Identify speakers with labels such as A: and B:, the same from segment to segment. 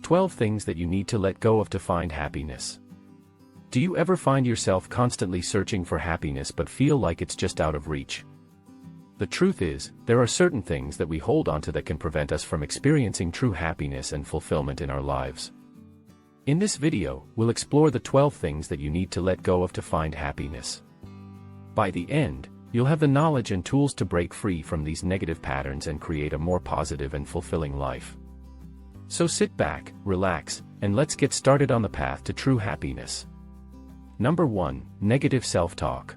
A: 12 things that you need to let go of to find happiness. Do you ever find yourself constantly searching for happiness but feel like it's just out of reach? The truth is, there are certain things that we hold onto that can prevent us from experiencing true happiness and fulfillment in our lives. In this video, we'll explore the 12 things that you need to let go of to find happiness. By the end, you'll have the knowledge and tools to break free from these negative patterns and create a more positive and fulfilling life. So sit back, relax, and let's get started on the path to true happiness. Number 1. Negative self-talk.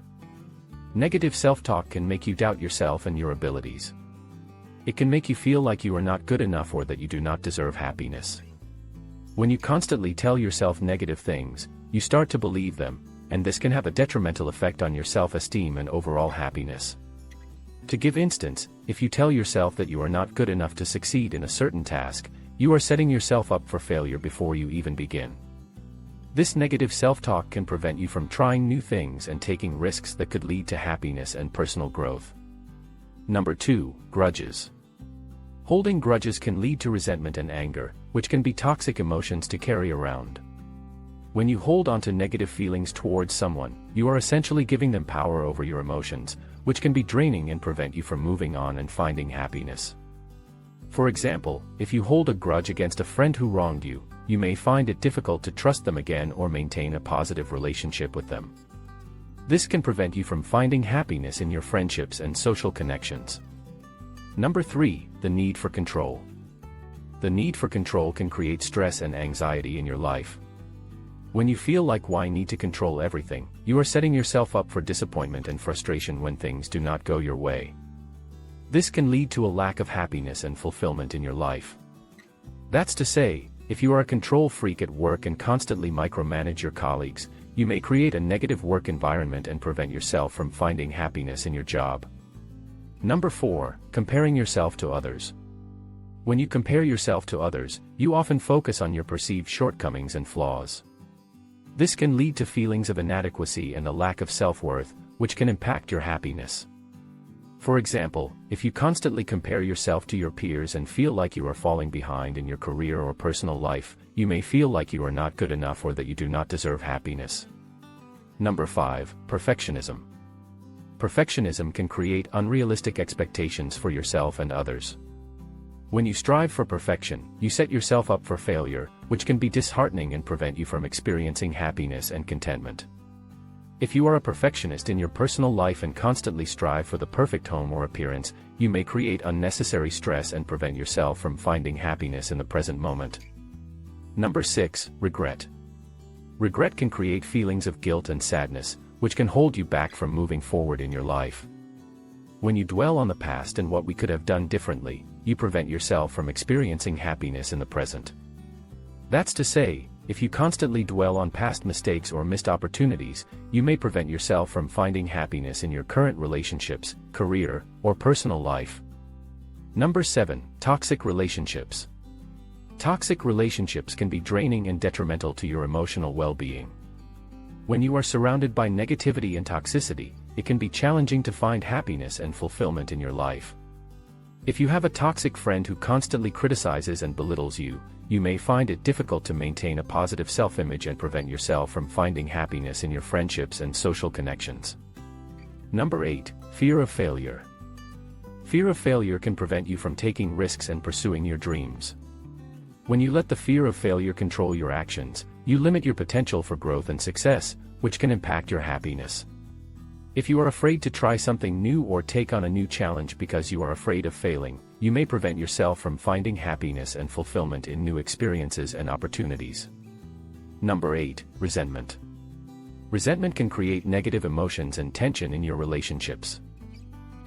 A: Negative self-talk can make you doubt yourself and your abilities. It can make you feel like you are not good enough or that you do not deserve happiness. When you constantly tell yourself negative things, you start to believe them, and this can have a detrimental effect on your self-esteem and overall happiness. To give instance, if you tell yourself that you are not good enough to succeed in a certain task, you are setting yourself up for failure before you even begin. This negative self-talk can prevent you from trying new things and taking risks that could lead to happiness and personal growth. Number 2. Grudges. Holding grudges can lead to resentment and anger, which can be toxic emotions to carry around. When you hold on to negative feelings towards someone, you are essentially giving them power over your emotions, which can be draining and prevent you from moving on and finding happiness. For example, if you hold a grudge against a friend who wronged you, you may find it difficult to trust them again or maintain a positive relationship with them. This can prevent you from finding happiness in your friendships and social connections. Number 3. The need for control. The need for control can create stress and anxiety in your life. When you feel like I need to control everything, you are setting yourself up for disappointment and frustration when things do not go your way. This can lead to a lack of happiness and fulfillment in your life. That's to say, if you are a control freak at work and constantly micromanage your colleagues, you may create a negative work environment and prevent yourself from finding happiness in your job. Number 4. Comparing yourself to others. When you compare yourself to others, you often focus on your perceived shortcomings and flaws. This can lead to feelings of inadequacy and a lack of self-worth, which can impact your happiness. For example, if you constantly compare yourself to your peers and feel like you are falling behind in your career or personal life, you may feel like you are not good enough or that you do not deserve happiness. Number 5. Perfectionism. Perfectionism can create unrealistic expectations for yourself and others. When you strive for perfection, you set yourself up for failure, which can be disheartening and prevent you from experiencing happiness and contentment. If you are a perfectionist in your personal life and constantly strive for the perfect home or appearance, you may create unnecessary stress and prevent yourself from finding happiness in the present moment. Number 6. Regret. Regret can create feelings of guilt and sadness, which can hold you back from moving forward in your life. When you dwell on the past and what we could have done differently, you prevent yourself from experiencing happiness in the present. That's to say, if you constantly dwell on past mistakes or missed opportunities, you may prevent yourself from finding happiness in your current relationships, career, or personal life. Number 7. Toxic relationships. Toxic relationships can be draining and detrimental to your emotional well-being. When you are surrounded by negativity and toxicity, it can be challenging to find happiness and fulfillment in your life. If you have a toxic friend who constantly criticizes and belittles you, you may find it difficult to maintain a positive self-image and prevent yourself from finding happiness in your friendships and social connections. Number 8. Fear of failure. Fear of failure can prevent you from taking risks and pursuing your dreams. When you let the fear of failure control your actions, you limit your potential for growth and success, which can impact your happiness. If you are afraid to try something new or take on a new challenge because you are afraid of failing, you may prevent yourself from finding happiness and fulfillment in new experiences and opportunities. Number 8. Resentment. Resentment can create negative emotions and tension in your relationships.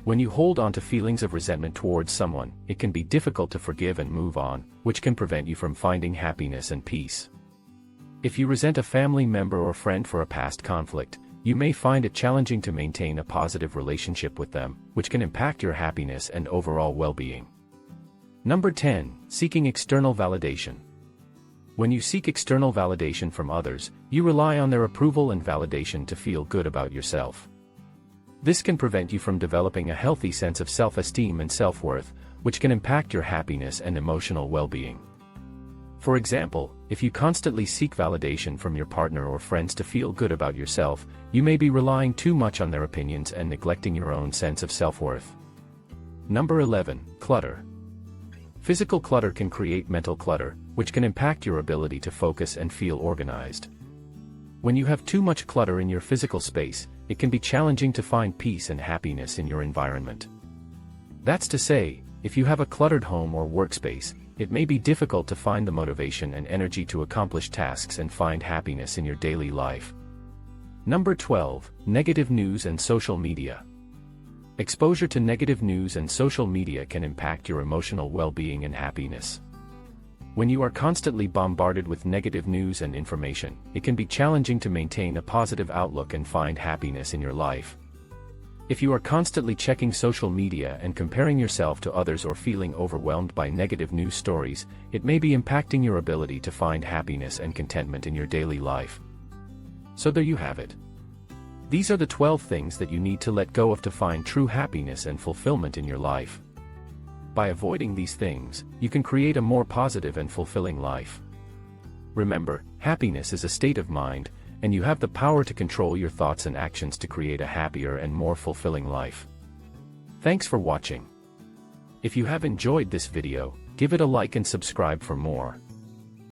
A: When you hold on to feelings of resentment towards someone, it can be difficult to forgive and move on, which can prevent you from finding happiness and peace. If you resent a family member or friend for a past conflict, you may find it challenging to maintain a positive relationship with them, which can impact your happiness and overall well-being. Number 10. Seeking external validation. When you seek external validation from others, you rely on their approval and validation to feel good about yourself. This can prevent you from developing a healthy sense of self-esteem and self-worth, which can impact your happiness and emotional well-being. For example, if you constantly seek validation from your partner or friends to feel good about yourself, you may be relying too much on their opinions and neglecting your own sense of self-worth. Number 11. Clutter. Physical clutter can create mental clutter, which can impact your ability to focus and feel organized. When you have too much clutter in your physical space, it can be challenging to find peace and happiness in your environment. That's to say, if you have a cluttered home or workspace, it may be difficult to find the motivation and energy to accomplish tasks and find happiness in your daily life. Number 12. Negative news and social media. Exposure to negative news and social media can impact your emotional well-being and happiness. When you are constantly bombarded with negative news and information, it can be challenging to maintain a positive outlook and find happiness in your life. If you are constantly checking social media and comparing yourself to others or feeling overwhelmed by negative news stories, it may be impacting your ability to find happiness and contentment in your daily life. So there you have it. These are the 12 things that you need to let go of to find true happiness and fulfillment in your life. By avoiding these things, you can create a more positive and fulfilling life. Remember, happiness is a state of mind, and you have the power to control your thoughts and actions to create a happier and more fulfilling life. Thanks for watching. If you have enjoyed this video, give it a like and subscribe for more.